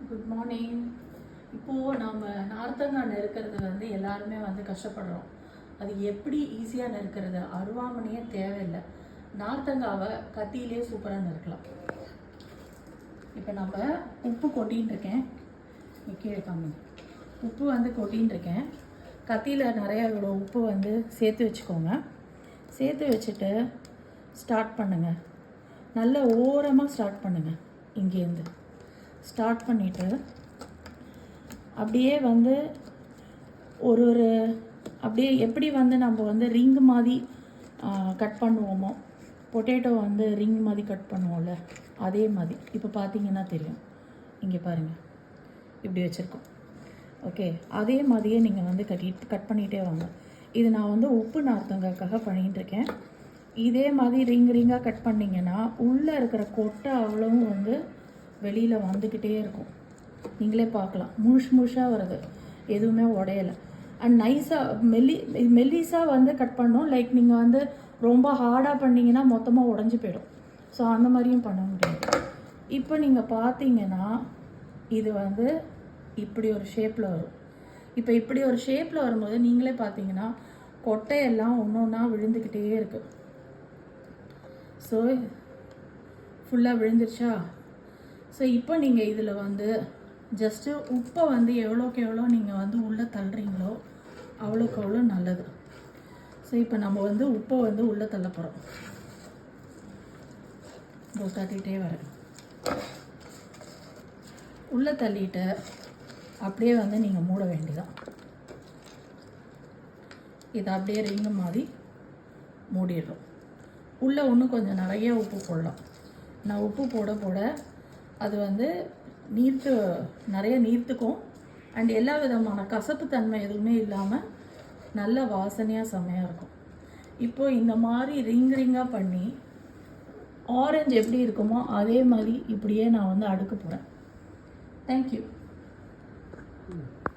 Good morning. இப்போது நம்ம நார்த்தங்காய் நறுக்கிறது எல்லாருமே கஷ்டப்படுறோம். அது எப்படி ஈஸியாக நறுக்கிறது? அருவாமனையே தேவையில்லை. நார்த்தங்காவை கத்தியிலே சூப்பராக நறுக்கலாம். இப்போ நம்ம உப்பு கொட்டின்னு இருக்கேன். கீழே காமி உப்பு கொட்டின்னு இருக்கேன். கத்தியில் நிறையா இவ்வளோ உப்பு சேர்த்து வச்சுக்கோங்க. சேர்த்து வச்சுட்டு ஸ்டார்ட் பண்ணுங்கள். நல்ல ஓரமாக ஸ்டார்ட் பண்ணுங்கள். இங்கேருந்து ஸ்டார்ட் பண்ணிவிட்டு அப்படியே ஒரு அப்படியே எப்படி நம்ம ரிங் மாதிரி கட் பண்ணுவோமோ, பொட்டேட்டோ ரிங் மாதிரி கட் பண்ணுவோம்ல, அதே மாதிரி இப்போ பார்த்தீங்கன்னா தெரியும். இங்கே பாருங்கள், இப்படி வச்சுருக்கோம். ஓகே, அதே மாதிரியே நீங்கள் கட் பண்ணிகிட்டே வாங்க. இது நான் உப்பு நார்த்தங்காய்க்காக பண்ணிகிட்ருக்கேன். இதே மாதிரி ரிங்காக கட் பண்ணிங்கன்னா உள்ளே இருக்கிற கொட்டை அவ்வளவும் வெளியில் வந்துக்கிட்டே இருக்கும். நீங்களே பார்க்கலாம், முழுசாக வருது, எதுவுமே உடையலை. அண்ட் நைஸாக மெல்லிஸாக கட் பண்ணோம். லைக் நீங்கள் ரொம்ப ஹார்டாக பண்ணிங்கன்னா மொத்தமாக உடஞ்சி போயிடும். ஸோ அந்த மாதிரியும் பண்ண முடியாது. இப்போ நீங்கள் பார்த்தீங்கன்னா இது இப்படி ஒரு ஷேப்பில் வரும். இப்போ இப்படி ஒரு ஷேப்பில் வரும்போது நீங்களே பார்த்தீங்கன்னா கொட்டையெல்லாம் ஒன்று ஒன்றா விழுந்துக்கிட்டே இருக்குது. ஸோ ஃபுல்லாக விழுந்துருச்சா? ஸோ இப்போ நீங்கள் இதில் ஜஸ்ட்டு உப்பை எவ்வளோக்கு எவ்வளோ நீங்கள் உள்ளே தள்ளுறீங்களோ அவ்வளோக்கு அவ்வளோ நல்லது. ஸோ இப்போ நம்ம உப்பை உள்ளே தள்ள போகிறோம். தட்டிகிட்டே வரேன். உள்ளே தள்ளிட்டு அப்படியே நீங்கள் மூட வேண்டியதான். இதை அப்படியே ரிங்கு மாதிரி மூடிடுறோம். உள்ளே இன்னும் கொஞ்சம் நிறைய உப்பு போடலாம். நான் உப்பு போட போட அது நிறைய நீர்த்துக்கும். அண்ட் எல்லா விதமான கசப்பு தன்மை எதுவுமே இல்லாமல் நல்ல வாசனையாக செம்மையாக இருக்கும். இப்போது இந்த மாதிரி ரிங்காக பண்ணி ஆரஞ்சு எப்படி இருக்குமோ அதே மாதிரி இப்படியே நான் அடுக்க போகிறேன். தேங்க்யூ.